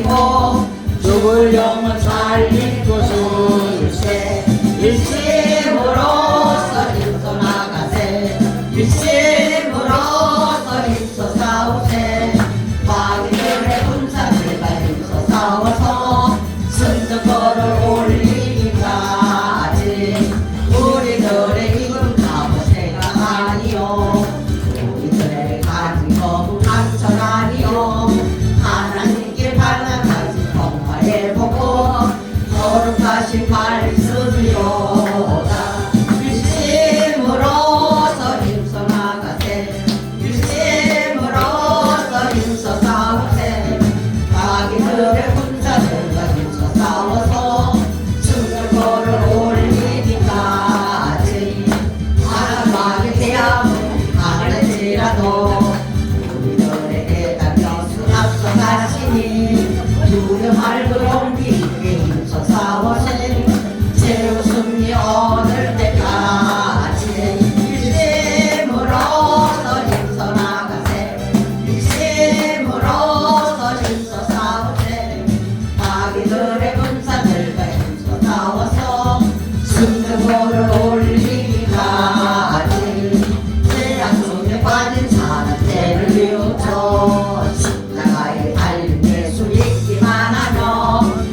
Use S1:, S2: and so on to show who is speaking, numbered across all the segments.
S1: 버리고 죽을 영혼 살릴 곳을세 일심으로서 힘써 나가세 일심으로서 힘써 싸우세 마귀들의 군사들과 힘써 싸워서 승전거를 올리기까지 우리들의 이건 값어세가 아니요 우리들의 가진 것은 강철 아니요 하나님께 반항하지 통화해보고 거룩하신 말씀이로다 일심으로서 힘써 나가세 일심으로서 힘써 싸우세 마귀들의 군사들과 힘써 싸워서 승전거를 올리기까지 사람마귀 대함은 강할지라도 우리들에게 다 변수 앞서가시니 두려움할 그롱기에 힘써 싸워세 최후 승리 얻을 때까지 일심으로서 힘써 나가세 일심으로서 힘써 싸우세 마귀들의 군사들과 힘써 싸워서 승전거를 올리기까지 죄악 속에 빠진 사람들을 비웃어 십자가에 달린 예수 믿기만 하면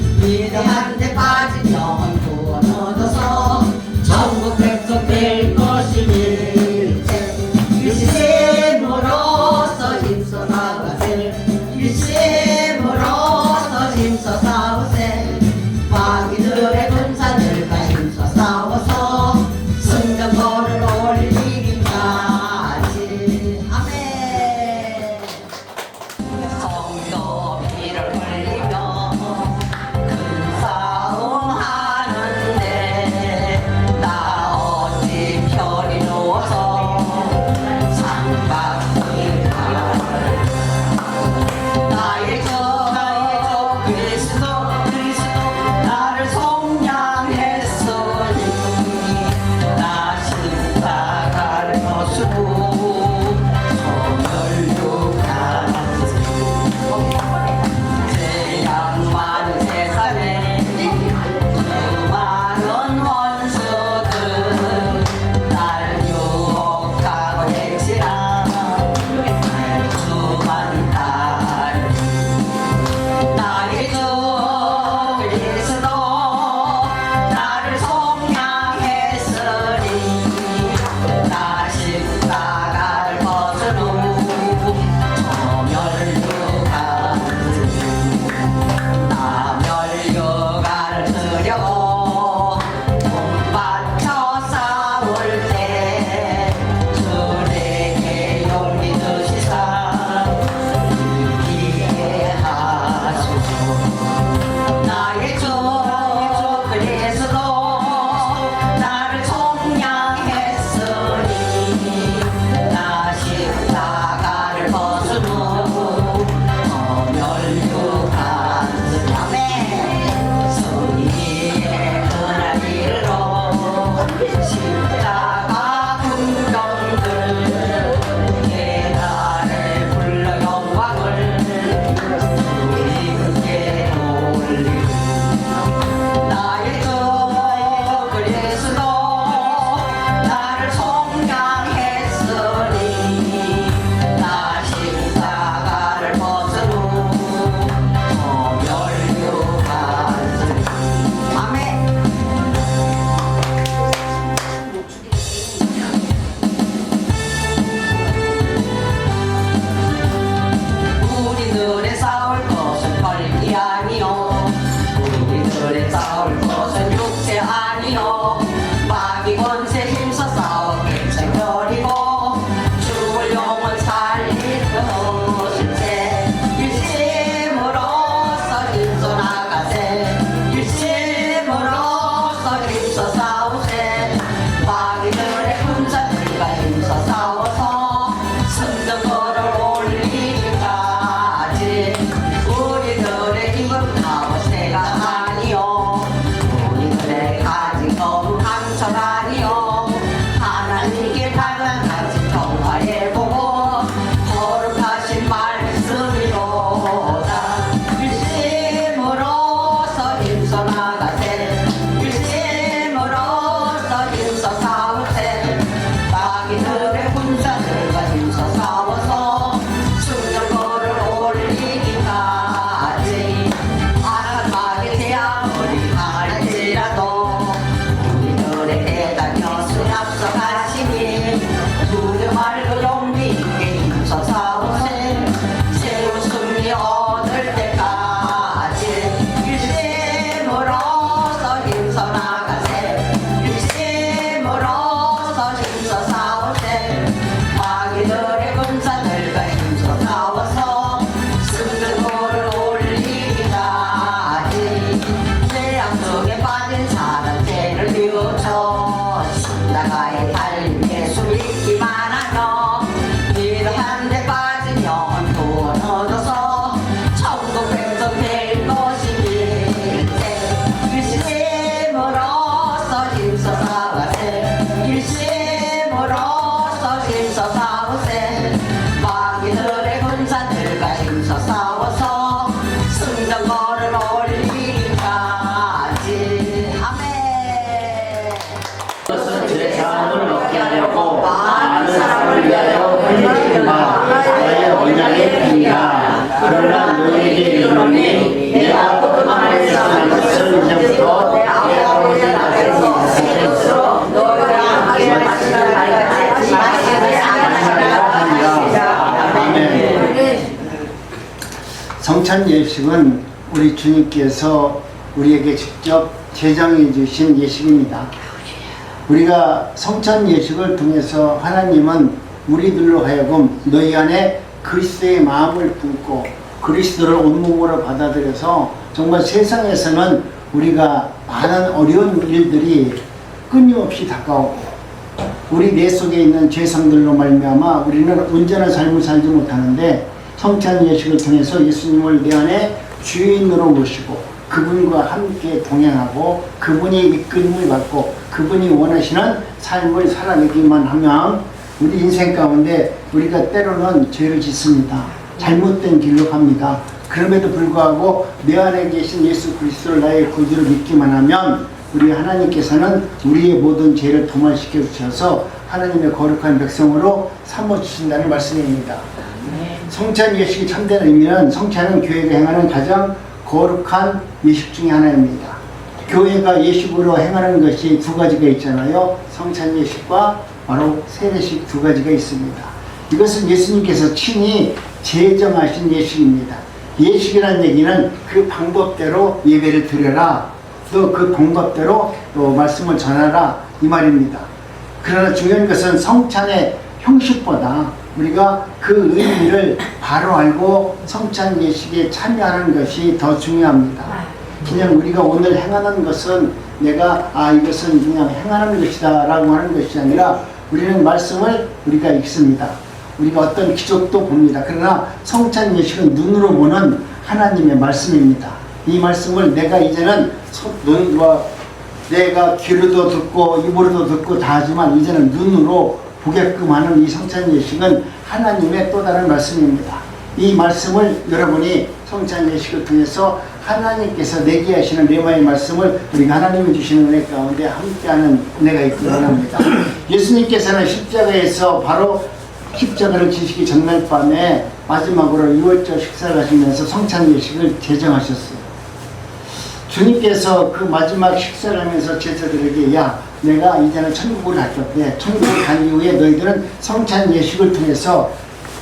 S2: 그러나 너희에게 이르노니 내가 거듭남에서 난 것을 이제부터 내 아버지의 나라에서 것으로 너희와 함께 마시는 날까지 마시지 않으리라. 아멘.
S3: 성찬 예식은 우리 주님께서 우리에게 직접 제정해 주신 예식입니다. 우리가 성찬 예식을 통해서 하나님은 우리들로 하여금 너희 안에 그리스도의 마음을 품고 그리스도를 온몸으로 받아들여서 정말 세상에서는 우리가 많은 어려운 일들이 끊임없이 다가오고 우리 내 속에 있는 죄성들로 말미암아 우리는 온전한 삶을 살지 못하는데 성찬 예식을 통해서 예수님을 내 안에 주인으로 모시고 그분과 함께 동행하고 그분이 이끌림을 받고 그분이 원하시는 삶을 살아내기만 하면 우리 인생 가운데 우리가 때로는 죄를 짓습니다. 잘못된 길로 갑니다. 그럼에도 불구하고 내 안에 계신 예수 그리스도를 나의 구주로 믿기만 하면 우리 하나님께서는 우리의 모든 죄를 도말시켜 주셔서 하나님의 거룩한 백성으로 삼아주신다는 말씀입니다. 성찬 예식이 참된 의미는 성찬은 교회가 행하는 가장 거룩한 예식 중에 하나입니다. 교회가 예식으로 행하는 것이 두 가지가 있잖아요. 성찬 예식과 바로 세례식 두 가지가 있습니다. 이것은 예수님께서 친히 제정하신 예식입니다. 예식이라는 얘기는 그 방법대로 예배를 드려라, 또 그 방법대로 또 말씀을 전하라 이 말입니다. 그러나 중요한 것은 성찬의 형식보다 우리가 그 의미를 바로 알고 성찬 예식에 참여하는 것이 더 중요합니다. 그냥 우리가 오늘 행하는 것은 내가 이것은 그냥 행하는 것이다 라고 하는 것이 아니라 우리는 말씀을 우리가 읽습니다. 우리가 어떤 기적도 봅니다. 그러나 성찬 예식은 눈으로 보는 하나님의 말씀입니다. 이 말씀을 내가 이제는 눈과 내가 귀로도 듣고 입으로도 듣고 다 하지만 이제는 눈으로 보게끔 하는 이 성찬 예식은 하나님의 또 다른 말씀입니다. 이 말씀을 여러분이 성찬 예식을 통해서 하나님께서 내게 하시는 레마의 말씀을 우리가 하나님이 주시는 은혜 가운데 함께하는 은혜가 있기를 원합니다. 예수님께서는 십자가에서 바로 십자가를 지시기 전날 밤에 마지막으로 6월절 식사를 하시면서 성찬 예식을 제정하셨어요. 주님께서 그 마지막 식사를 하면서 제자들에게 내가 이제는 천국을 갈 건데 천국을 간 이후에 너희들은 성찬 예식을 통해서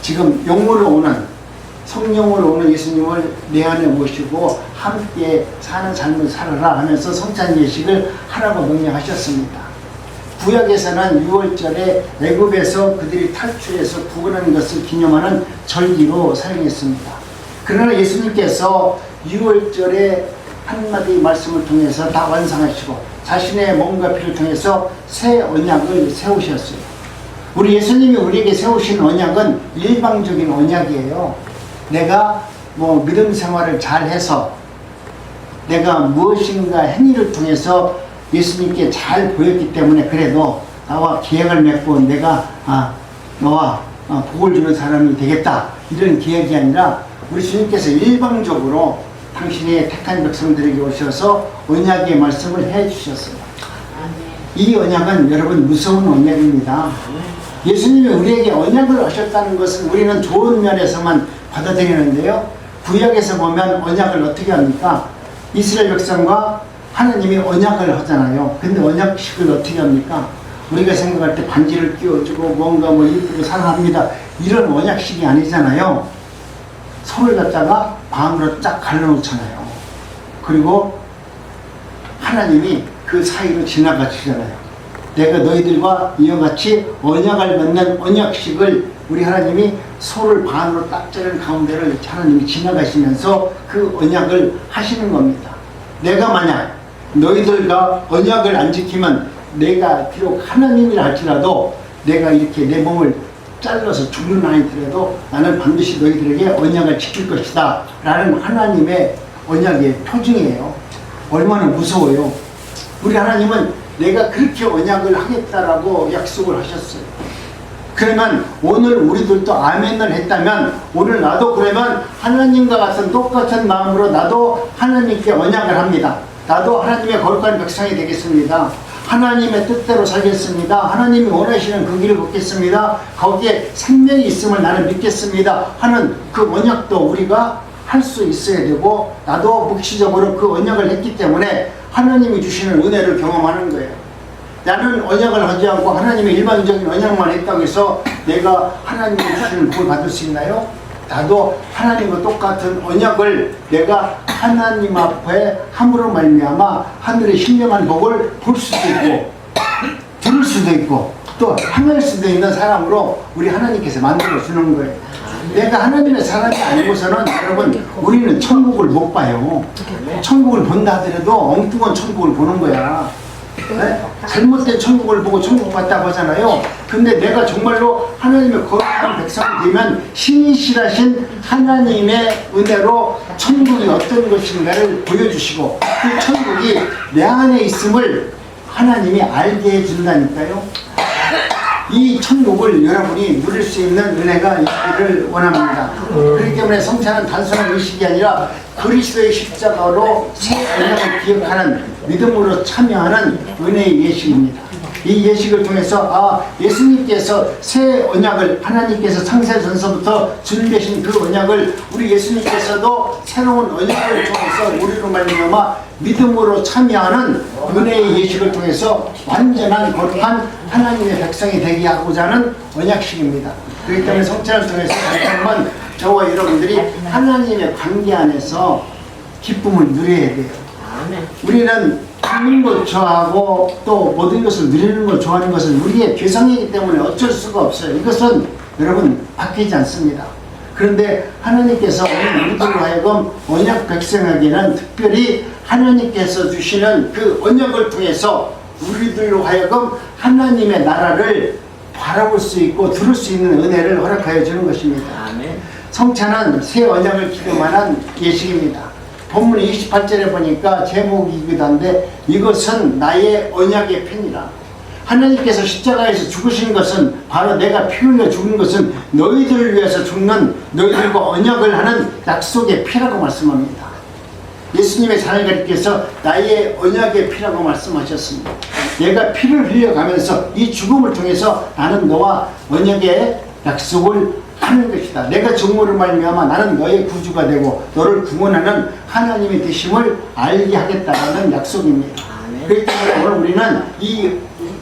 S3: 지금 영으로 오는 성령으로 오는 예수님을 내 안에 모시고 함께 사는 삶을 살아라 하면서 성찬 예식을 하라고 명령하셨습니다. 구약에서는 6월절에 애굽에서 그들이 탈출해서 구원한 것을 기념하는 절기로 사용했습니다. 그러나 예수님께서 6월절에 한마디 말씀을 통해서 다 완성하시고 자신의 몸과 피를 통해서 새 언약을 세우셨어요. 우리 예수님이 우리에게 세우신 언약은 일방적인 언약이에요. 내가 믿음 생활을 잘해서 내가 무엇인가 행위를 통해서 예수님께 잘 보였기 때문에 그래도 나와 계약을 맺고 내가 너와 복을 주는 사람이 되겠다 이런 계약이 아니라 우리 주님께서 일방적으로 당신의 택한 백성들에게 오셔서 언약의 말씀을 해주셨어요. 이 언약은 여러분 무서운 언약입니다. 예수님이 우리에게 언약을 하셨다는 것은 우리는 좋은 면에서만 받아들이는데요. 구약에서 보면 언약을 어떻게 합니까? 이스라엘 백성과 하나님이 언약을 하잖아요. 근데 언약식을 어떻게 합니까? 우리가 생각할 때 반지를 끼워주고 뭔가 이쁘게 사랑합니다. 이런 언약식이 아니잖아요. 손을 갖다가 방으로 쫙 갈라놓잖아요. 그리고 하나님이 그 사이로 지나가시잖아요. 내가 너희들과 이와 같이 언약을 맺는 언약식을 우리 하나님이 소를 반으로 딱 자른 가운데를 하나님이 지나가시면서 그 언약을 하시는 겁니다. 내가 만약 너희들과 언약을 안 지키면 내가 비록 하나님이라 할지라도 내가 이렇게 내 몸을 잘라서 죽는 아이더라도 나는 반드시 너희들에게 언약을 지킬 것이다 라는 하나님의 언약의 표징이에요. 얼마나 무서워요. 우리 하나님은 내가 그렇게 언약을 하겠다라고 약속을 하셨어요. 그러면 오늘 우리들도 아멘을 했다면 오늘 나도 그러면 하나님과 같은 똑같은 마음으로 나도 하나님께 언약을 합니다. 나도 하나님의 거룩한 백성이 되겠습니다. 하나님의 뜻대로 살겠습니다. 하나님이 원하시는 그 길을 걷겠습니다. 거기에 생명이 있음을 나는 믿겠습니다 하는 그 언약도 우리가 할 수 있어야 되고 나도 묵시적으로 그 언약을 했기 때문에 하나님이 주시는 은혜를 경험하는 거예요. 나는 언약을 하지 않고 하나님의 일반적인 언약만 했다고 해서 내가 하나님이 주시는 복을 받을 수 있나요? 나도 하나님과 똑같은 언약을 내가 하나님 앞에 함으로 말미암아 하늘의 신령한 복을 볼 수도 있고 들을 수도 있고 또 행할 수도 있는 사람으로 우리 하나님께서 만들어 주는 거예요. 내가 하나님의 사람이 아니고서는 여러분 우리는 천국을 못 봐요. 천국을 본다 하더라도 엉뚱한 천국을 보는 거야. 네? 잘못된 천국을 보고 천국 봤다고 하잖아요. 근데 내가 정말로 하나님의 거룩한 백성이 되면 신실하신 하나님의 은혜로 천국이 어떤 것인가를 보여주시고 그 천국이 내 안에 있음을 하나님이 알게 해준다니까요. 이 천국을 여러분이 누릴 수 있는 은혜가 있기를 원합니다. 그렇기 때문에 성찬은 단순한 의식이 아니라 그리스도의 십자가로 새 언약을 기억하는 믿음으로 참여하는 은혜의 예식입니다. 이 예식을 통해서 예수님께서 새 언약을 하나님께서 창세전서부터 준비하신 그 언약을 우리 예수님께서도 새로운 언약을 통해서 우리로 말미암아 믿음으로 참여하는 은혜의 예식을 통해서 완전한 거룩한 하나님의 백성이 되게 하고자 하는 언약식입니다. 그렇기 때문에 성찬을 통해서 다시 한번 저와 여러분들이 하나님의 관계 안에서 기쁨을 누려야 돼요. 우리는 듣는 걸 좋아하고 또 모든 것을 누리는 걸 좋아하는 것은 우리의 죄성이기 때문에 어쩔 수가 없어요. 이것은 여러분 바뀌지 않습니다. 그런데 하나님께서 우리들로 하여금 언약 백성에게는 특별히 하나님께서 주시는 그 언약을 통해서 우리들로 하여금 하나님의 나라를 바라볼 수 있고 들을 수 있는 은혜를 허락하여 주는 것입니다. 성찬은 새 언약을 기념하는 예식입니다. 본문 28절에 보니까 제목이기도 한데 이것은 나의 언약의 편이라. 하나님께서 십자가에서 죽으신 것은 바로 내가 피 흘려 죽은 것은 너희들을 위해서 죽는 너희들과 언약을 하는 약속의 피라고 말씀합니다. 예수님의 자녀들께서 나의 언약의 피라고 말씀하셨습니다. 내가 피를 흘려가면서 이 죽음을 통해서 나는 너와 언약의 약속을 하는 것이다. 내가 죽음으로 말미암아 나는 너의 구주가 되고 너를 구원하는 하나님의 되심을 알게 하겠다는 약속입니다. 그렇기 때문에 오늘 우리는 이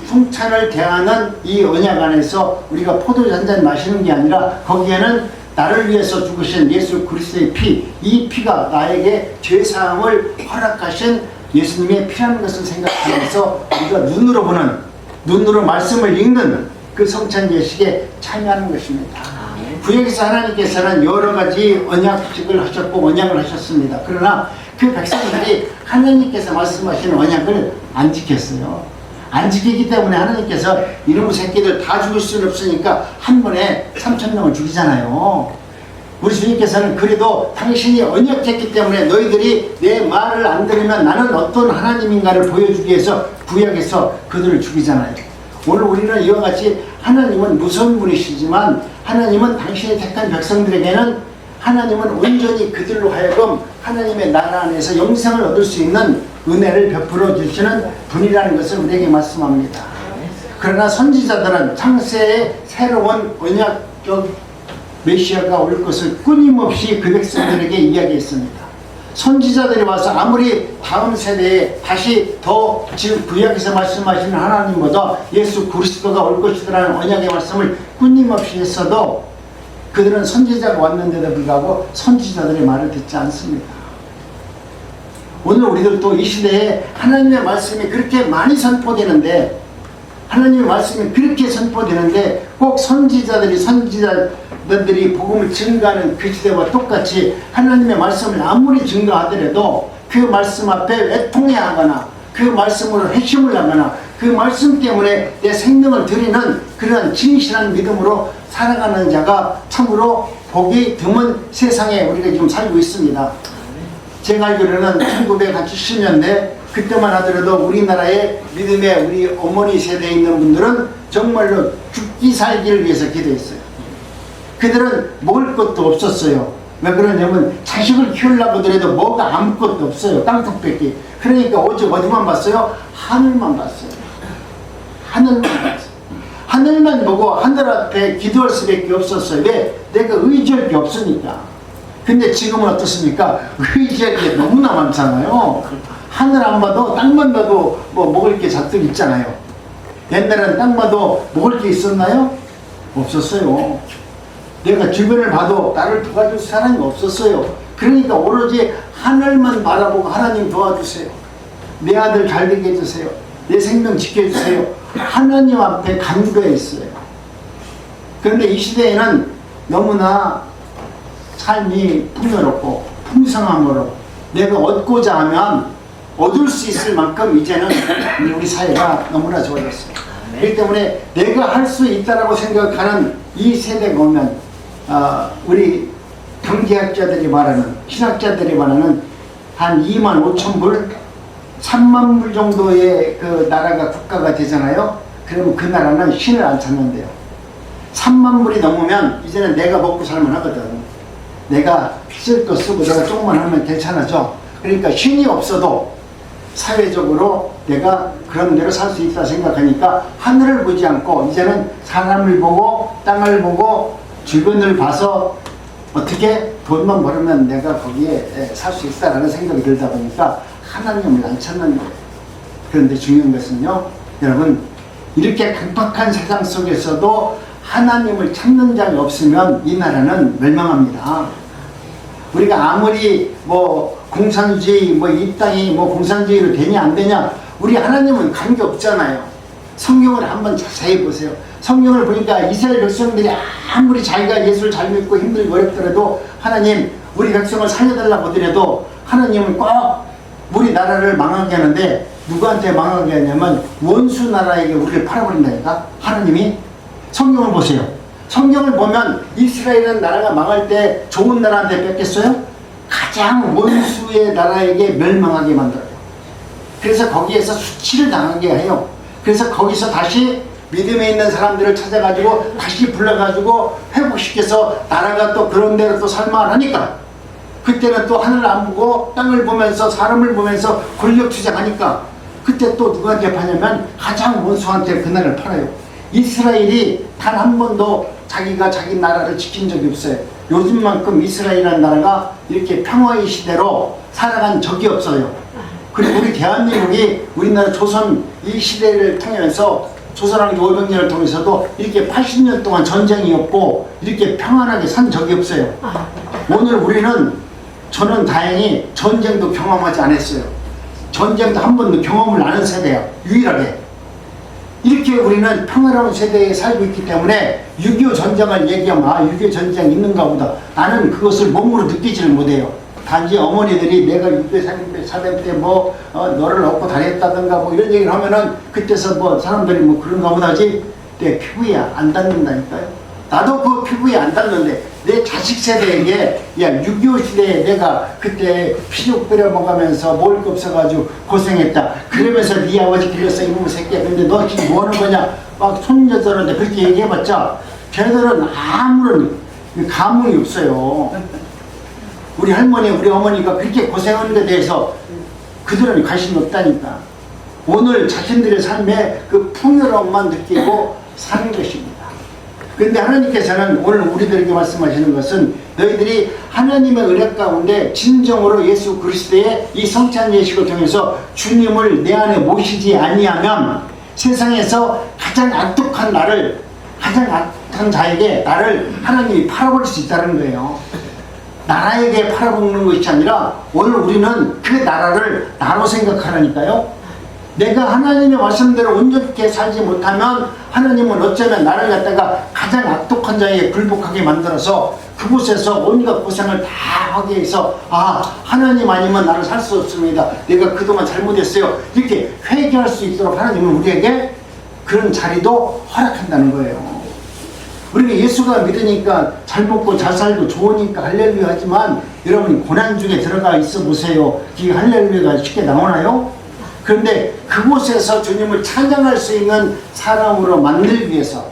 S3: 성찬을 대하는 이 언약 안에서 우리가 포도주 한 잔 마시는 게 아니라 거기에는 나를 위해서 죽으신 예수 그리스도의 피, 이 피가 나에게 죄사함을 허락하신 예수님의 피라는 것을 생각하면서 우리가 눈으로 보는, 눈으로 말씀을 읽는 그 성찬 예식에 참여하는 것입니다. 구약에서 하나님께서는 여러 가지 언약식을 하셨고 언약을 하셨습니다. 그러나 그 백성들이 하나님께서 말씀하시는 언약을 안 지켰어요. 안 지키기 때문에 하나님께서 이놈의 새끼들 다 죽일 수는 없으니까 한 번에 3,000명을 죽이잖아요. 우리 주님께서는 그래도 당신이 언약했기 때문에 너희들이 내 말을 안 들으면 나는 어떤 하나님인가를 보여주기 위해서 구약에서 그들을 죽이잖아요. 오늘 우리는 이와 같이 하나님은 무서운 분이시지만 하나님은 당신이 택한 백성들에게는 하나님은 온전히 그들로 하여금 하나님의 나라 안에서 영생을 얻을 수 있는 은혜를 베풀어 주시는 분이라는 것을 우리에게 말씀합니다. 그러나 선지자들은 창세의 새로운 언약적 메시아가 올 것을 끊임없이 그 백성들에게 이야기했습니다. 선지자들이 와서 아무리 다음 세대에 다시 더 지금 구약에서 말씀하시는 하나님보다 예수 그리스도가 올 것이라는 언약의 말씀을 끊임없이 했어도 그들은 선지자가 왔는데도 불구하고 선지자들의 말을 듣지 않습니다. 오늘 우리들도 이 시대에 하나님의 말씀이 그렇게 많이 선포되는데 하나님의 말씀이 그렇게 선포되는데 꼭 선지자들이 복음을 증거하는 그 시대와 똑같이 하나님의 말씀을 아무리 증거하더라도 그 말씀 앞에 애통해하거나 그 말씀으로 회심을 하거나 그 말씀 때문에 내 생명을 드리는 그런 진실한 믿음으로 살아가는 자가 참으로 복이 드문 세상에 우리가 지금 살고 있습니다. 제가 알기로는 1970년대 그때만 하더라도 우리나라의 믿음의 우리 어머니 세대에 있는 분들은 정말로 죽기 살기를 위해서 기도했어요. 그들은 먹을 것도 없었어요. 왜 그러냐면 자식을 키우려고 하더라도 뭐가 아무것도 없어요. 땅속밖에. 그러니까 오직 어디만 봤어요? 하늘만 봤어요. 하늘만 봤어요. 하늘만 보고 하늘 앞에 기도할 수밖에 없었어요. 왜? 내가 의지할 게 없으니까. 근데 지금은 어떻습니까? 의지할 게 너무나 많잖아요. 하늘 안 봐도 땅만 봐도 뭐 먹을 게 잔뜩 있잖아요. 옛날에는 땅 봐도 먹을 게 있었나요? 없었어요. 내가 주변을 봐도 나를 도와줄 사람이 없었어요. 그러니까 오로지 하늘만 바라보고 하나님 도와주세요. 내 아들 잘 되게 해주세요. 내 생명 지켜주세요. 하나님 앞에 간구했어요. 그런데 이 시대에는 너무나 삶이 풍요롭고 풍성함으로 내가 얻고자 하면 얻을 수 있을 만큼 이제는 우리 사회가 너무나 좋아졌어요. 그렇기 때문에 내가 할 수 있다라고 생각하는 이 세대가 오면 우리 경제학자들이 말하는 신학자들이 말하는 한 2만 5천 불 3만 불 정도의 그 나라가 국가가 되잖아요. 그러면 그 나라는 신을 안 찾는데요. 3만 불이 넘으면 이제는 내가 먹고 살만 하거든. 내가 쓸 거 쓰고 내가 조금만 하면 괜찮아져. 그러니까 신이 없어도 사회적으로 내가 그런 대로 살 수 있다 생각하니까 하늘을 보지 않고 이제는 사람을 보고 땅을 보고 주변을 봐서 어떻게 돈만 벌으면 내가 거기에 살 수 있다라는 생각이 들다 보니까 하나님을 안 찾는 거예요. 그런데 중요한 것은요, 여러분, 이렇게 강팍한 세상 속에서도 하나님을 찾는 자가 없으면 이 나라는 멸망합니다. 우리가 아무리 뭐 공산주의 이 땅이 공산주의로 되냐 안 되냐, 우리 하나님은 관계 없잖아요. 성경을 한번 자세히 보세요. 성경을 보니까 이스라엘 백성들이 아무리 자기가 예수를 잘 믿고 힘들고 어렵더라도 하나님 우리 백성을 살려달라고 하더라도 하나님은 꼭 우리 나라를 망하게 하는데 누구한테 망하게 하냐면 원수 나라에게 우리를 팔아버린다니까. 하나님이 성경을 보세요. 성경을 보면 이스라엘은 나라가 망할 때 좋은 나라한테 뺏겼어요? 가장 원수의 나라에게 멸망하게 만들어요. 그래서 거기에서 수치를 당하게 해요. 그래서 거기서 다시 믿음에 있는 사람들을 찾아가지고 다시 불러가지고 회복시켜서 나라가 또 그런 대로 또 살만하니까 그때는 또 하늘을 안 보고 땅을 보면서 사람을 보면서 권력 투쟁하니까 그때 또 누구한테 파냐면 가장 원수한테 그날을 팔아요. 이스라엘이 단 한 번도 자기가 자기 나라를 지킨 적이 없어요. 요즘만큼 이스라엘이라는 나라가 이렇게 평화의 시대로 살아간 적이 없어요. 그리고 우리 대한민국이 우리나라 조선 이 시대를 통해서 조선왕조 500년을 통해서도 이렇게 80년 동안 전쟁이 없고 이렇게 평안하게 산 적이 없어요. 오늘 우리는 저는 다행히 전쟁도 경험하지 않았어요. 전쟁도 한 번도 경험을 안 한 세대야. 유일하게. 이렇게 우리는 평화로운 세대에 살고 있기 때문에 6.25 전쟁을 얘기하면 6.25 전쟁 있는가 보다. 나는 그것을 몸으로 느끼지를 못해요. 단지 어머니들이 내가 6.25 사대 때 너를 얻고 다녔다든가 이런 얘기를 하면은 그때서 사람들이 그런가 보다 하지 내 피부에 안 닿는다니까요. 나도 그 피부에 안 닿는데 내 자식 세대에게 6.25 시대에 내가 그때 피죽 끓여 먹으면서 먹을 거 없어가지고 고생했다. 그러면서 네 아버지 길렀어 이놈의 새끼야. 근데 너 지금 뭐 하는 거냐? 막 손녀들한테 그렇게 얘기해봤자 걔들은 아무런 감흥이 없어요. 우리 할머니, 우리 어머니가 그렇게 고생하는 데 대해서 그들은 관심이 없다니까. 오늘 자신들의 삶에 그 풍요로움만 느끼고 사는 것입니다. 그런데 하나님께서는 오늘 우리들에게 말씀하시는 것은 너희들이 하나님의 은혜 가운데 진정으로 예수 그리스도의 이 성찬 예식을 통해서 주님을 내 안에 모시지 아니하면 세상에서 가장 악독한 나를, 가장 악한 자에게 나를 하나님이 팔아버릴 수 있다는 거예요. 나라에게 팔아먹는 것이 아니라 오늘 우리는 그 나라를 나로 생각하라니까요. 내가 하나님의 말씀대로 온전하게 살지 못하면 하나님은 어쩌면 나를 갖다가 가장 악독한 자에 굴복하게 만들어서 그곳에서 온갖 고생을 다 하게 해서 하나님 아니면 나를 살 수 없습니다. 내가 그동안 잘못했어요. 이렇게 회개할 수 있도록 하나님은 우리에게 그런 자리도 허락한다는 거예요. 우리가 예수가 믿으니까 잘 먹고 잘 살고 좋으니까 할렐루야 하지만 여러분이 고난 중에 들어가 있어 보세요. 이 할렐루야가 쉽게 나오나요? 그런데 그곳에서 주님을 찬양할 수 있는 사람으로 만들기 위해서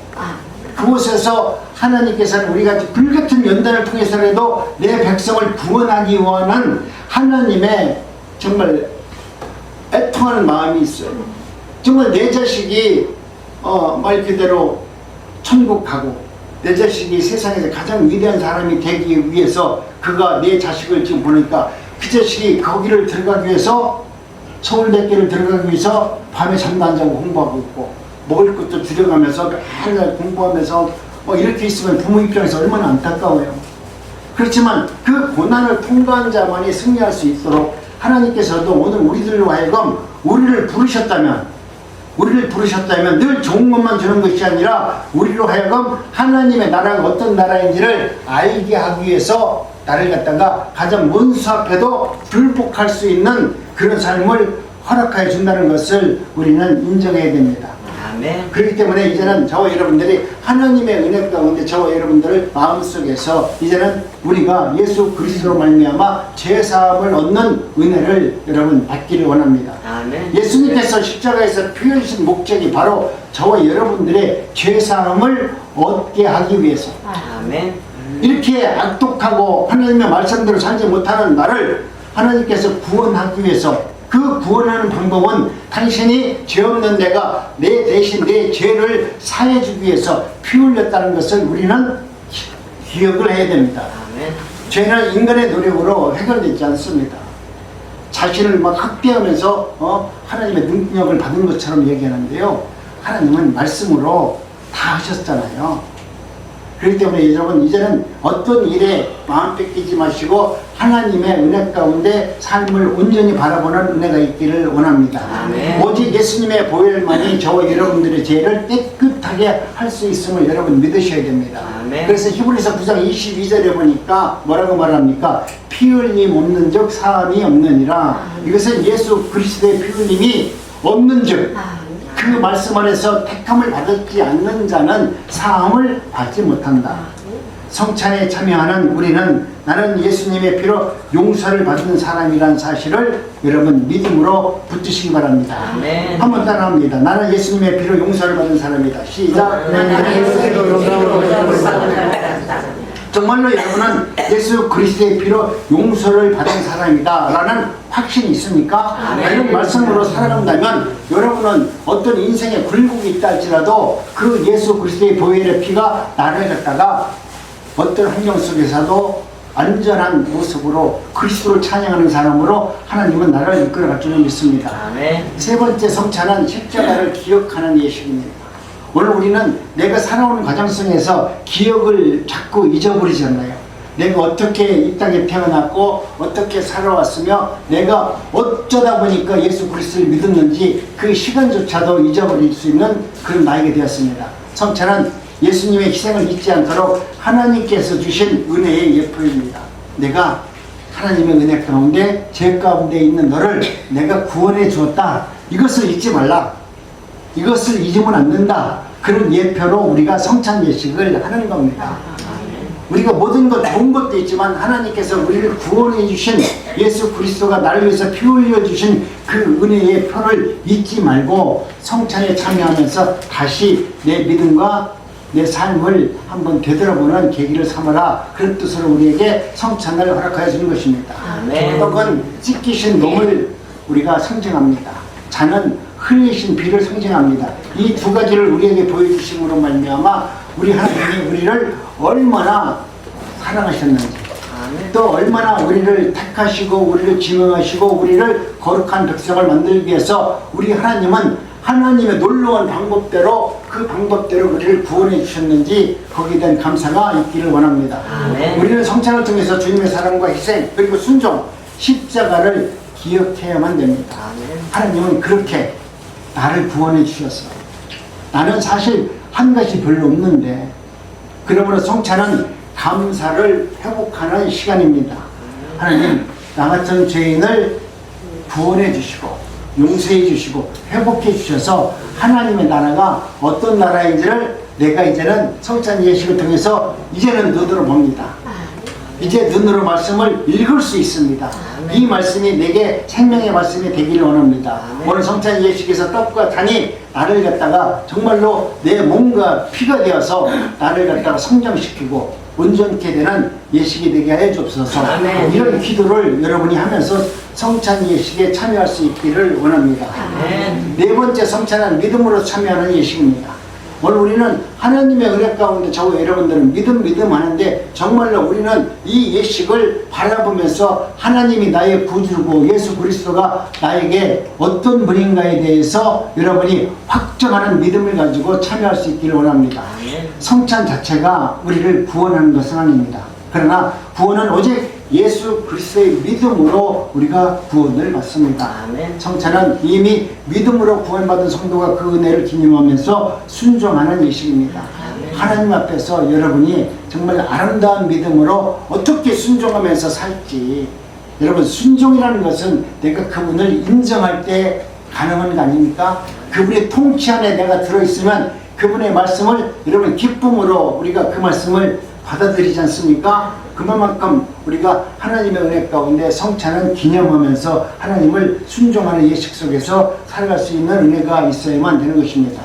S3: 그곳에서 하나님께서는 우리가 불같은 연단을 통해서라도 내 백성을 구원하기 원하는 하나님의 정말 애통하는 마음이 있어요. 정말 내 자식이 말 그대로 천국 가고 내 자식이 세상에서 가장 위대한 사람이 되기 위해서 그가 내 자식을 지금 보니까 그 자식이 거기를 들어가기 위해서 서울대학교를 들어가기 위해서 밤에 잠도 안 자고 공부하고 있고 먹을 것도 줄여가면서 맨날 공부하면서 이렇게 있으면 부모 입장에서 얼마나 안타까워요. 그렇지만 그 고난을 통과한 자만이 승리할 수 있도록 하나님께서도 오늘 우리들로 하여금 우리를 부르셨다면 늘 좋은 것만 주는 것이 아니라 우리로 하여금 하나님의 나라가 어떤 나라인지를 알게 하기 위해서 나를 갖다가 가장 원수 앞에도 불복할 수 있는 그런 삶을 허락하여 준다는 것을 우리는 인정해야 됩니다.
S2: 아멘.
S3: 그렇기 때문에 이제는 저와 여러분들이 하나님의 은혜 가운데 저와 여러분들을 마음속에서 이제는 우리가 예수 그리스도로 말미암아 죄사함을 얻는 은혜를 여러분 받기를 원합니다.
S2: 아멘.
S3: 예수님께서 십자가에서 피우신 목적이 바로 저와 여러분들의 죄사함을 얻게 하기 위해서
S2: 아멘.
S3: 이렇게 악독하고 하나님의 말씀대로 살지 못하는 나를 하나님께서 구원하기 위해서 그 구원하는 방법은 당신이 죄 없는 내가 내 대신 내 죄를 사해주기 위해서 피 흘렸다는 것을 우리는 기억을 해야 됩니다.
S2: 아멘.
S3: 죄는 인간의 노력으로 해결되지 않습니다. 자신을 막 학대하면서 하나님의 능력을 받은 것처럼 얘기하는데요. 하나님은 말씀으로 다 하셨잖아요. 그렇기 때문에 여러분 이제는 어떤 일에 마음 뺏기지 마시고 하나님의 은혜 가운데 삶을 온전히 바라보는 은혜가 있기를 원합니다.
S2: 아멘.
S3: 오직 예수님의 보혈만이 저와 여러분들의 죄를 깨끗하게 할 수 있음을 여러분 믿으셔야 됩니다.
S2: 아멘.
S3: 그래서 히브리서 9장 22절에 보니까 뭐라고 말합니까? 피 흘림 없는 적 사함이 없느니라. 이것은 예수 그리스도의 피 흘림이 없는 즉 그 말씀 안에서 택함을 받지 않는 자는 사함을 받지 못한다. 성찬에 참여하는 우리는 나는 예수님의 피로 용서를 받는 사람이란 사실을 여러분 믿음으로 붙드시기 바랍니다.
S2: 아멘.
S3: 한번 따라합니다. 나는 예수님의 피로 용서를 받은 사람이다. 시작. 정말로 여러분은 예수 그리스도의 피로 용서를 받은 사람이다 라는 확신이 있습니까? 이런 말씀으로 살아간다면 여러분은 어떤 인생에 굴곡이 있다 할지라도 그 예수 그리스도의 보혈의 피가 나를 갖다가 어떤 환경 속에서도 안전한 모습으로 그리스도를 찬양하는 사람으로 하나님은 나를 이끌어갈 줄 믿습니다.
S2: 아멘.
S3: 세 번째 성찬은 십자가를 기억하는 예식입니다. 오늘 우리는 내가 살아오는 과정 속에서 기억을 자꾸 잊어버리잖아요. 내가 어떻게 이 땅에 태어났고 어떻게 살아왔으며 내가 어쩌다 보니까 예수 그리스도를 믿었는지 그 시간조차도 잊어버릴 수 있는 그런 나이가 되었습니다. 성찬은 예수님의 희생을 잊지 않도록 하나님께서 주신 은혜의 예표입니다. 내가 하나님의 은혜 가운데 죄 가운데 있는 너를 내가 구원해 주었다. 이것을 잊지 말라. 이것을 잊으면 안 된다. 그런 예표로 우리가 성찬 예식을 하는 겁니다. 우리가 모든 것 좋은 것도 있지만 하나님께서 우리를 구원해 주신 예수 그리스도가 나를 위해서 피 흘려 주신 그 은혜의 표를 잊지 말고 성찬에 참여하면서 다시 내 믿음과 내 삶을 한번 되돌아보는 계기를 삼아라. 그런 뜻으로 우리에게 성찬을 허락하여 주는 것입니다.
S2: 아멘.
S3: 떡은 찢기신 몸을 우리가 상징합니다. 잔은 흘리신 피를 상징합니다. 이 두 가지를 우리에게 보여주심으로 말미암아 우리 하나님이 우리를 얼마나 사랑하셨는지 또 얼마나 우리를 택하시고 우리를 지명하시고 우리를 거룩한 백성을 만들기 위해서 우리 하나님은 하나님의 놀라운 방법대로 그 방법대로 우리를 구원해 주셨는지 거기에 대한 감사가 있기를 원합니다.
S2: 아멘.
S3: 우리는 성찬을 통해서 주님의 사랑과 희생 그리고 순종 십자가를 기억해야만 됩니다.
S2: 아멘.
S3: 하나님은 그렇게 나를 구원해 주셨어. 나는 사실 한 가지 별로 없는데 그러므로 성찬은 감사를 회복하는 시간입니다. 하나님 나 같은 죄인을 구원해 주시고 용서해 주시고 회복해 주셔서 하나님의 나라가 어떤 나라인지를 내가 이제는 성찬 예식을 통해서 이제는 눈으로 봅니다. 이제 눈으로 말씀을 읽을 수 있습니다. 이 말씀이 내게 생명의 말씀이 되기를 원합니다. 오늘 성찬 예식에서 떡과 잔이 나를 갖다가 정말로 내 몸과 피가 되어서 나를 갖다가 성장시키고 온전케 되는 예식이 되게 하여 주옵소서.
S2: 아멘.
S3: 이런 기도를 여러분이 하면서 성찬 예식에 참여할 수 있기를 원합니다.
S2: 아멘.
S3: 네 번째 성찬은 믿음으로 참여하는 예식입니다. 오늘 우리는 하나님의 은혜 가운데 저와 여러분들은 믿음 하는데 정말로 우리는 이 예식을 바라보면서 하나님이 나의 구주고 예수 그리스도가 나에게 어떤 분인가에 대해서 여러분이 확정하는 믿음을 가지고 참여할 수 있기를 원합니다. 성찬 자체가 우리를 구원하는 것은 아닙니다. 그러나 구원은 오직 예수 그리스도의 믿음으로 우리가 구원을 받습니다. 성찬은 이미 믿음으로 구원받은 성도가 그 은혜를 기념하면서 순종하는 예식입니다. 하나님 앞에서 여러분이 정말 아름다운 믿음으로 어떻게 순종하면서 살지, 여러분 순종이라는 것은 내가 그분을 인정할 때 가능한 거 아닙니까? 그분의 통치 안에 내가 들어있으면 그분의 말씀을 여러분 기쁨으로 우리가 그 말씀을 받아들이지 않습니까? 그만큼 우리가 하나님의 은혜 가운데 성찬은 기념하면서 하나님을 순종하는 예식 속에서 살아갈 수 있는 은혜가 있어야만 되는 것입니다.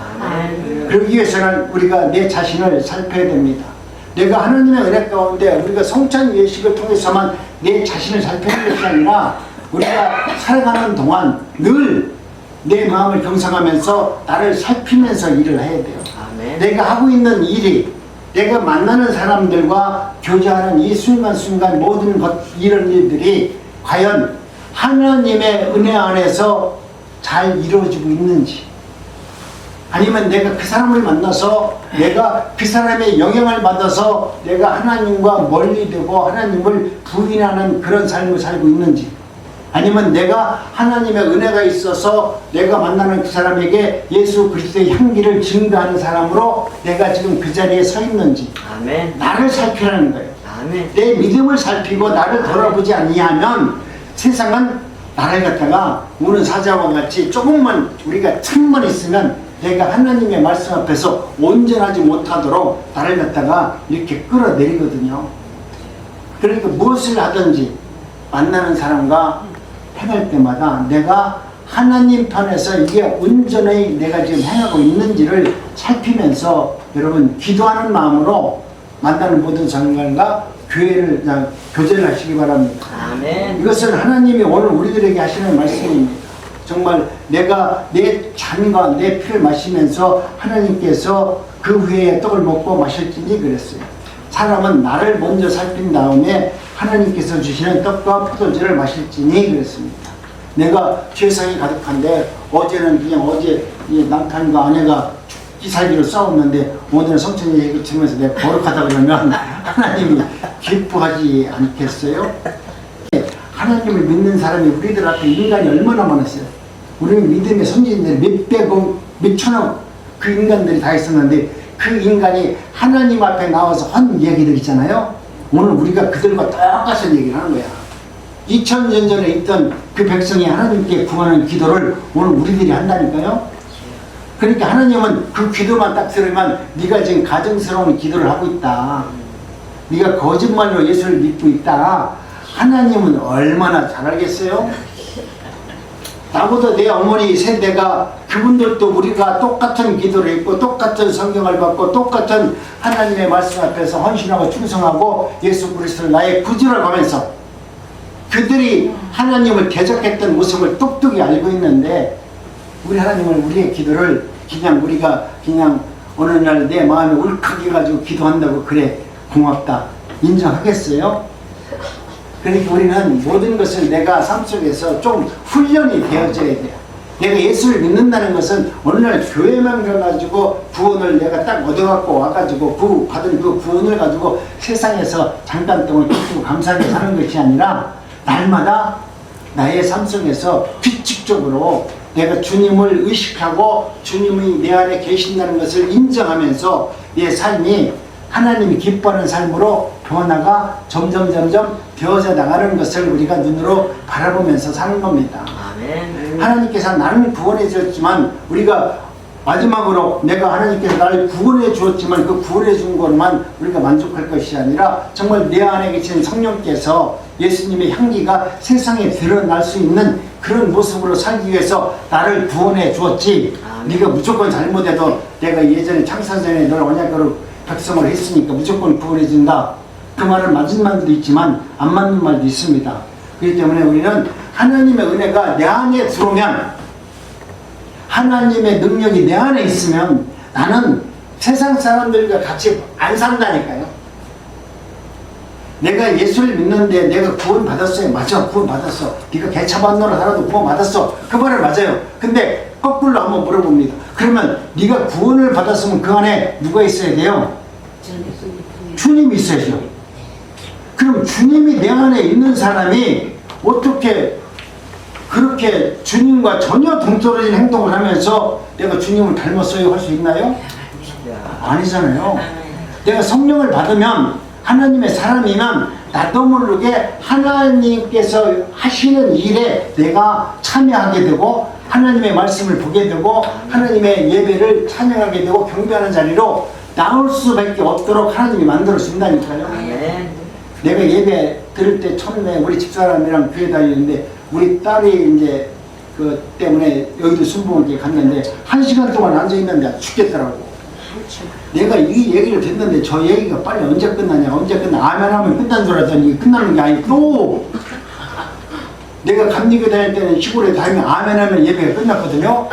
S3: 그러기 위해서는 우리가 내 자신을 살펴야 됩니다. 내가 하나님의 은혜 가운데 우리가 성찬 예식을 통해서만 내 자신을 살피는 것이 아니라 우리가 살아가는 동안 늘 내 마음을 경성하면서 나를 살피면서 일을 해야 돼요. 내가 하고 있는 일이, 내가 만나는 사람들과 교제하는 이 순간순간 모든 이런 일들이 과연 하나님의 은혜 안에서 잘 이루어지고 있는지, 아니면 내가 그 사람을 만나서 내가 그 사람의 영향을 받아서 내가 하나님과 멀리 되고 하나님을 부인하는 그런 삶을 살고 있는지, 아니면 내가 하나님의 은혜가 있어서 내가 만나는 그 사람에게 예수 그리스도의 향기를 증거하는 사람으로 내가 지금 그 자리에 서 있는지, 나를 살피라는 거예요. 내 믿음을 살피고 나를 돌아보지 아니하면 세상은 나를 갖다가 우는 사자와 같이 조금만 우리가 틈만 있으면 내가 하나님의 말씀 앞에서 온전하지 못하도록 나를 갖다가 이렇게 끌어내리거든요. 그러니까 무엇을 하든지 만나는 사람과 행할 때마다 내가 하나님 편에서 이게 온전히 내가 지금 행하고 있는지를 살피면서 여러분 기도하는 마음으로 만나는 모든 사람과 교제를 하시기 바랍니다. 이것은 하나님이 오늘 우리들에게 하시는 말씀입니다. 정말 내가 내 잔과 내 피를 마시면서 하나님께서 그 후에 떡을 먹고 마실지니 그랬어요. 사람은 나를 먼저 살핀 다음에 하나님께서 주시는 떡과 포도주를 마실지니 그랬습니다. 내가 죄성이 가득한데 어제는 그냥 어제 이 남편과 아내가 죽기 살기로 싸웠는데 오늘은 성찬 예식을 치면서 내가 거룩하다 그러면 하나님이 기뻐하지 않겠어요? 하나님을 믿는 사람이 우리들 앞에 인간이 얼마나 많았어요. 우리는 믿음의 선진들 몇백억, 몇천억 그 인간들이 다 있었는데 그 인간이 하나님 앞에 나와서 한 얘기들 있잖아요. 오늘 우리가 그들과 똑같은 얘기를 하는 거야. 2000년 전에 있던 그 백성이 하나님께 구하는 기도를 오늘 우리들이 한다니까요. 그러니까 하나님은 그 기도만 딱 들으면 네가 지금 가증스러운 기도를 하고 있다, 네가 거짓말로 예수를 믿고 있다, 하나님은 얼마나 잘 알겠어요? 나보다 내 어머니 세대가 그분들도 우리가 똑같은 기도를 했고 똑같은 성경을 받고 똑같은 하나님의 말씀 앞에서 헌신하고 충성하고 예수 그리스도를 나의 구주를 가면서 그들이 하나님을 대적했던 모습을 똑똑히 알고 있는데 우리 하나님은 우리의 기도를 그냥 우리가 그냥 어느 날 내 마음에 울컥해 가지고 기도한다고 그래 고맙다 인정하겠어요? 그러니까 우리는 모든 것을 내가 삶 속에서 좀 훈련이 되어져야 돼요. 내가 예수를 믿는다는 것은 어느 날 교회만 가가지고 구원을 내가 딱 얻어갖고 와가지고 받은 그 구원을 가지고 세상에서 잠깐 동안 기쁘고 감사하게 사는 것이 아니라 날마다 나의 삶 속에서 규칙적으로 내가 주님을 의식하고 주님이 내 안에 계신다는 것을 인정하면서 내 삶이 하나님이 기뻐하는 삶으로 변화가 점점 되어져 나가는 것을 우리가 눈으로 바라보면서 사는 겁니다. 하나님께서 나를 구원해 주었지만 우리가 마지막으로 내가 하나님께서 나를 구원해 주었지만 그 구원해 준 것만 우리가 만족할 것이 아니라 정말 내 안에 계신 성령께서 예수님의 향기가 세상에 드러날 수 있는 그런 모습으로 살기 위해서 나를 구원해 주었지, 네가 무조건 잘못해도 내가 예전에 창사전에 널 언약으로 백성을 했으니까 무조건 구원해 준다, 그 말은 맞은 말도 있지만 안 맞는 말도 있습니다. 그렇기 때문에 우리는 하나님의 은혜가 내 안에 들어오면, 하나님의 능력이 내 안에 있으면 나는 세상 사람들과 같이 안 산다니까요. 내가 예수를 믿는데 내가 구원 받았어요. 맞아, 구원 받았어. 네가 개차반노로 살아도 구원 받았어. 그 말은 맞아요. 근데 거꾸로 한번 물어봅니다. 그러면 네가 구원을 받았으면 그 안에 누가 있어야 돼요? 주님이 있어야죠. 그럼 주님이 내 안에 있는 사람이 어떻게 그렇게 주님과 전혀 동떨어진 행동을 하면서 내가 주님을 닮았어요 할 수 있나요? 아니잖아요. 내가 성령을 받으면 하나님의 사람이면 나도 모르게 하나님께서 하시는 일에 내가 참여하게 되고 하나님의 말씀을 보게 되고 하나님의 예배를 찬양하게 되고 경배하는 자리로 나올 수밖에 없도록 하나님이 만들어 준다니까요. 내가 예배 들을 때 처음에 우리 집사람이랑 교회 다니는데 우리 딸이 이제 그 때문에 여의도 순복음교회 갔는데 1시간 동안 앉아있는데 죽겠더라고. 내가 이 얘기를 듣는데 저 얘기가 빨리 언제 끝나냐, 언제 끝나, 아멘 하면 끝난 줄 알았더니 끝나는 게 아니고 또 내가 감리교 다닐 때는 시골에 다니면 아멘 하면 예배가 끝났거든요.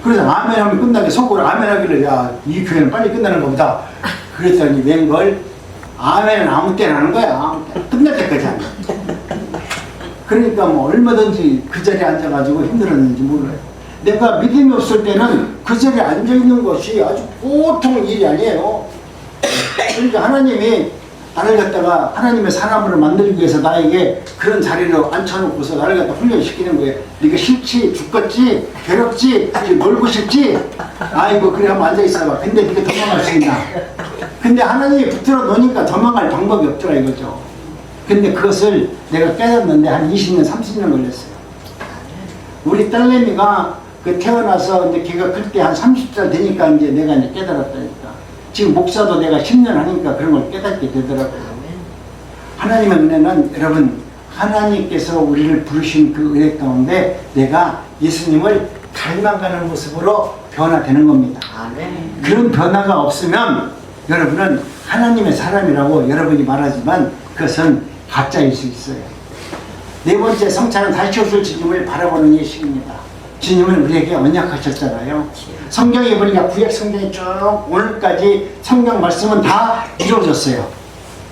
S3: 그래서 아멘 하면 끝나게 속으로 아멘 하길래 야, 이 교회는 빨리 끝나는 거보다 그랬더니 웬걸 아멘은 아무 때나 하는 거야. 아무 때나. 끝날 때까지 하는 거야. 그러니까 뭐 얼마든지 그 자리에 앉아가지고 힘들었는지 몰라요. 내가 믿음이 없을 때는 그 자리에 앉아있는 것이 아주 보통 일이 아니에요. 그러니까 하나님이 나를 갖다가 하나님의 사람으로 만들기 위해서 나에게 그런 자리로 앉혀놓고서 나를 갖다 훈련시키는 거예요. 네가 싫지, 죽겠지, 괴롭지, 놀고 싶지, 아이고 그래 한번 앉아있어봐. 근데 네가 도망갈 수 있나? 근데 하나님이 붙들어 놓으니까 도망갈 방법이 없더라 이거죠. 근데 그것을 내가 깨닫는데 한 20년, 30년 걸렸어요. 우리 딸내미가 그 태어나서 이제 걔가 클 때 한 30살 되니까 이제 내가 이제 깨달았다니까. 지금 목사도 내가 10년 하니까 그런 걸 깨닫게 되더라고요. 하나님의 은혜는 여러분, 하나님께서 우리를 부르신 그 은혜 가운데 내가 예수님을 닮아가는 모습으로 변화되는 겁니다. 그런 변화가 없으면 여러분은 하나님의 사람이라고 여러분이 말하지만 그것은 가짜일 수 있어요. 네 번째 성찬은 다시 오실 주님을 바라보는 예식입니다. 주님은 우리에게 언약하셨잖아요. 성경에 보니까 구약 성경이 쭉 오늘까지 성경 말씀은 다 이루어졌어요.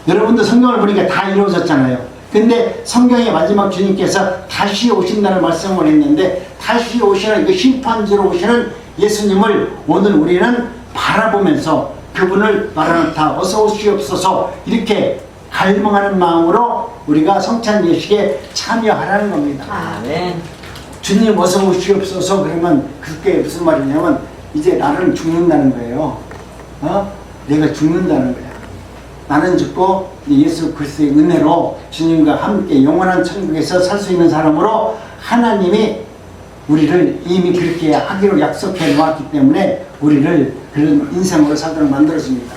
S3: 여러분도 성경을 보니까 다 이루어졌잖아요. 근데 성경의 마지막 주님께서 다시 오신다는 말씀을 했는데 다시 오시는 그 심판주로 오시는 예수님을 오늘 우리는 바라보면서 그분을 마라나타 어서 오시옵소서 이렇게 갈망하는 마음으로 우리가 성찬 예식에 참여하라는 겁니다.
S2: 아멘.
S3: 주님 어서 오시옵소서 그러면 그게 무슨 말이냐면 이제 나는 죽는다는 거예요. 내가 죽는다는 거야. 나는 죽고 예수 그리스도의 은혜로 주님과 함께 영원한 천국에서 살 수 있는 사람으로 하나님이 우리를 이미 그렇게 하기로 약속해 놓았기 때문에 우리를 그런 인생으로 살도록 만들어줍니다.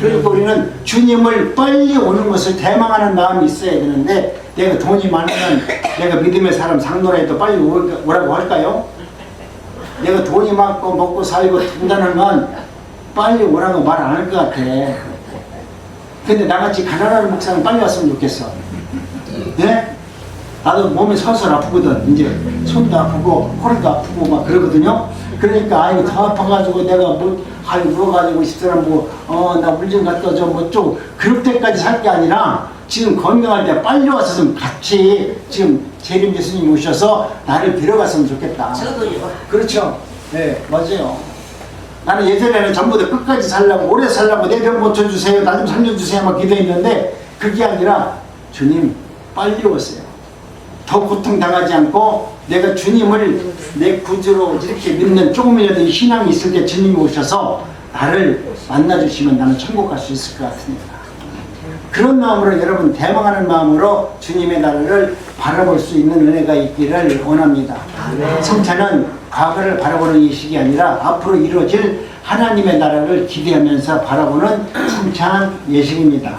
S3: 그리고 우리는 주님을 빨리 오는 것을 대망하는 마음이 있어야 되는데 내가 돈이 많으면 내가 믿음의 사람 상노라해도 빨리 오라고 할까요? 내가 돈이 많고 먹고 살고 든다는 빨리 오라고 말 안 할 것 같아. 근데 나같이 가난한 목사는 빨리 왔으면 좋겠어. 네? 나도 몸이 설설 아프거든. 이제 손도 아프고 허리도 아프고 막 그러거든요. 그러니까 아이고 더 아파가지고 내가 뭐 아이고 누워가지고 집사람 나 물 좀 갖다 줘 뭐 좀 그럴 때까지 살 게 아니라 지금 건강할 때 빨리 와서 좀 같이 지금 재림 예수님 오셔서 나를 데려갔으면 좋겠다.
S2: 저도요.
S3: 그렇죠. 네 맞아요. 나는 예전에는 전부 다 끝까지 살려고 오래 살려고 내 병 고쳐주세요 나 좀 살려주세요 막 기도했는데 그게 아니라 주님 빨리 오세요. 더 고통당하지 않고 내가 주님을 내 구주로 이렇게 믿는 조금이라도 신앙이 있을 때 주님이 오셔서 나를 만나주시면 나는 천국 갈 수 있을 것 같습니다. 그런 마음으로 여러분 대망하는 마음으로 주님의 나라를 바라볼 수 있는 은혜가 있기를 원합니다. 성찬은 과거를 바라보는 예식이 아니라 앞으로 이루어질 하나님의 나라를 기대하면서 바라보는 성찬 예식입니다.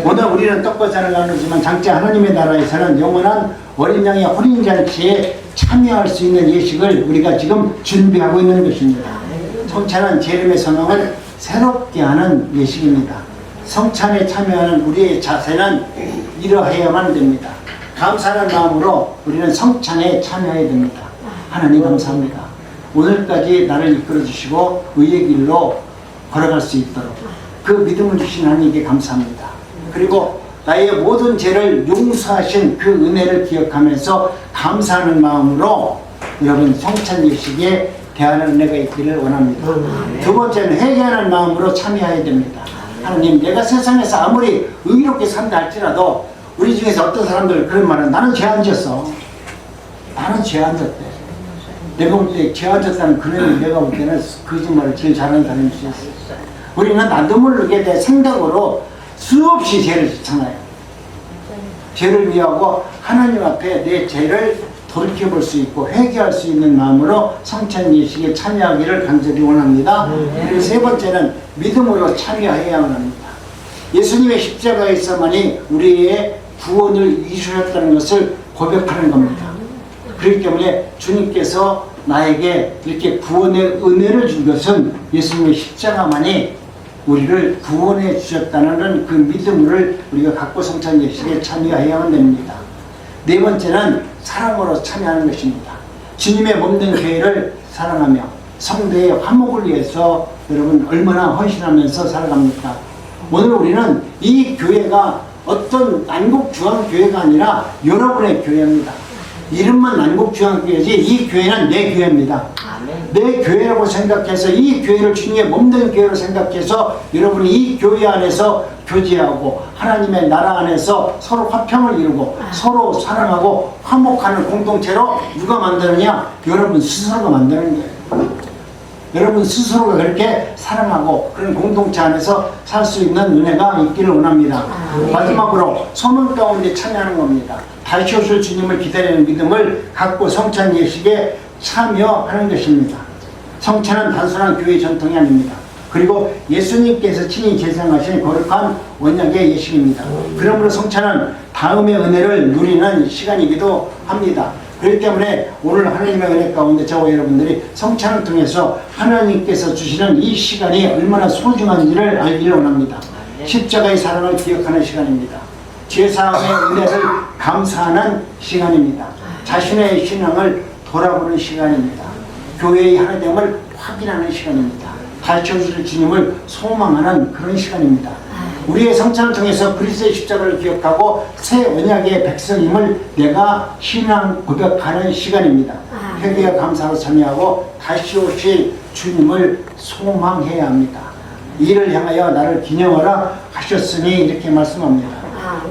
S3: 오늘 우리는 떡과 잔을 나누지만 장차 하나님의 나라에서는 영원한 어린 양의 혼인잔치에 참여할 수 있는 예식을 우리가 지금 준비하고 있는 것입니다. 성찬은 재림의 선언을 새롭게 하는 예식입니다. 성찬에 참여하는 우리의 자세는 이러해야만 됩니다. 감사하는 마음으로 우리는 성찬에 참여해야 됩니다. 하나님 감사합니다. 오늘까지 나를 이끌어 주시고 의의 길로 걸어갈 수 있도록 그 믿음을 주신 하나님께 감사합니다. 그리고 나의 모든 죄를 용서하신 그 은혜를 기억하면서 감사하는 마음으로 여러분 성찬 예식에 대하는 은혜가 있기를 원합니다. 두 번째는 회개하는 마음으로 참여해야 됩니다. 하나님, 내가 세상에서 아무리 의롭게 산다 할지라도 우리 중에서 어떤 사람들 그런 말은 나는 죄 안 졌어. 나는 죄 안 졌대. 내가 볼 때 죄 안 졌다는 그런 내가 볼 때는 거짓말을 제일 잘하는 사람일 수 있어요. 우리는 나도 모르게 내 생각으로 수없이 죄를 짓잖아요. 죄를 위하고 하나님 앞에 내 죄를 돌이켜볼 수 있고 회개할 수 있는 마음으로 성찬 예식에 참여하기를 간절히 원합니다. 그리고 세 번째는 믿음으로 참여해야만 합니다. 예수님의 십자가에서만이 우리의 구원을 이루셨다는 것을 고백하는 겁니다. 그렇기 때문에 주님께서 나에게 이렇게 구원의 은혜를 준 것은 예수님의 십자가만이 우리를 구원해 주셨다는 그 믿음을 우리가 갖고 성찬 예식에 참여해야만 됩니다. 네 번째는 사랑으로 참여하는 것입니다. 주님의 몸된 교회를 사랑하며 성도의 화목을 위해서 여러분 얼마나 헌신하면서 살아갑니까? 오늘 우리는 이 교회가 어떤 난국중앙교회가 아니라 여러분의 교회입니다. 이름만 난국중앙교회지 이 교회는 내 교회입니다. 내 교회라고 생각해서 이 교회를 주님의 몸된 교회로 생각해서 여러분이 이 교회 안에서 교제하고 하나님의 나라 안에서 서로 화평을 이루고 서로 사랑하고 화목하는 공동체로 누가 만드느냐? 여러분 스스로가 만드는 거예요. 여러분 스스로가 그렇게 사랑하고 그런 공동체 안에서 살 수 있는 은혜가 있기를 원합니다. 마지막으로 소망 가운데 참여하는 겁니다. 다시 오실 주님을 기다리는 믿음을 갖고 성찬 예식에 참여하는 것입니다. 성찬은 단순한 교회 전통이 아닙니다. 그리고 예수님께서 친히 제정하신 거룩한 언약의 예식입니다. 그러므로 성찬은 다음의 은혜를 누리는 시간이기도 합니다. 그렇기 때문에 오늘 하나님의 은혜 가운데 저와 여러분들이 성찬을 통해서 하나님께서 주시는 이 시간이 얼마나 소중한지를 알기를 원합니다. 십자가의 사랑을 기억하는 시간입니다. 죄사함의 은혜를 감사하는 시간입니다. 자신의 신앙을 돌아보는 시간입니다. 교회의 하나됨을 확인하는 시간입니다. 다시 오실 주님을 소망하는 그런 시간입니다. 우리의 성찬을 통해서 그리스도의 십자가를 기억하고 새 언약의 백성임을 내가 신앙 고백하는 시간입니다. 회개와 감사로 참여하고 다시 오실 주님을 소망해야 합니다. 이를 향하여 나를 기념하라 하셨으니 이렇게 말씀합니다.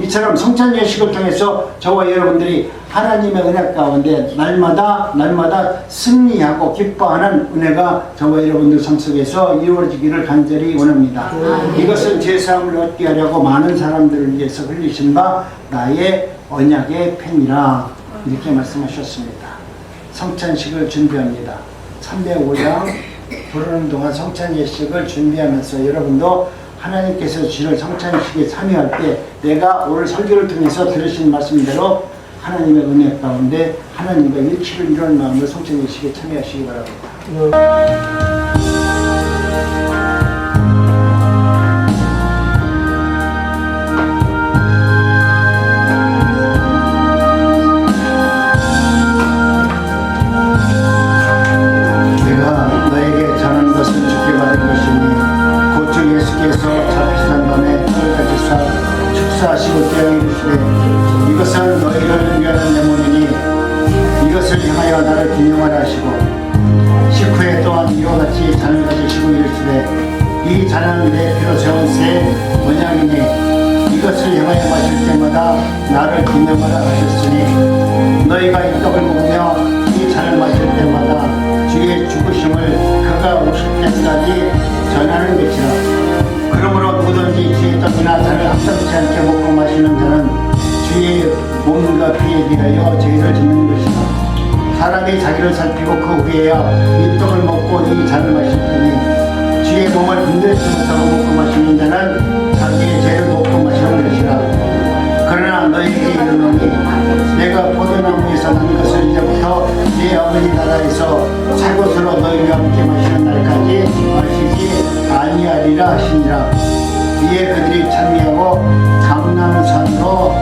S3: 이처럼 성찬 예식을 통해서 저와 여러분들이 하나님의 은혜 가운데 날마다 승리하고 기뻐하는 은혜가 저와 여러분들 삶 속에서 이루어지기를 간절히 원합니다. 이것은 제사함을 얻게 하려고 많은 사람들을 위해서 흘리신 바 나의 언약의 펜이라 이렇게 말씀하셨습니다. 성찬식을 준비합니다. 305장 부르는 동안 성찬 예식을 준비하면서 여러분도 하나님께서 주실 성찬식에 참여할 때 내가 오늘 설교를 통해서 들으신 말씀대로 하나님의 은혜 가운데 하나님과 일치를 이루는 마음으로 성찬 예식에 참여하시기 바랍니다. 내가 너에게 전한 것은 주께 받은 것이니 곧 주 예수께서 잡히시던 밤에 떡을 가지사 축사하시고 깨어 이르시되 이것은 너희를 위하는 내 몸이니 이것을 향하여 나를 기념하라 하시고 식후에 또한 이와 같이 잔을 가지시고 이르시되 이 잔은 내 피로 세운 새 언약이니 이것을 향하여 마실 때마다 나를 기념하라 하셨으니 너희가 이 떡을 먹으며 이 잔을 마실 때마다 주의 죽으심을 그가 오실 때까지 전하는 것이라. 그러므로 누구든지 주의 떡이나 잔을 합당치 않게 먹고 마시는 자는 주의 몸과 피에 대하여 죄를 짓는 것이다. 사람이 자기를 살피고 그 후에야 이 떡을 먹고 이 잔을 마실 테니 주의 몸을 분별치 못하고 먹고 마시는 자는 자기의 죄를 먹고 마시는 것이라. 그러나 너희에게 이르노니 내가 포도나무에서 난 것을 이제부터 네 아버지 나라에서 새 것으로 너희와 함께 마시는 날까지 마시지 아니하리라 하시니라. 이에 그들이 찬미하고 감람산으로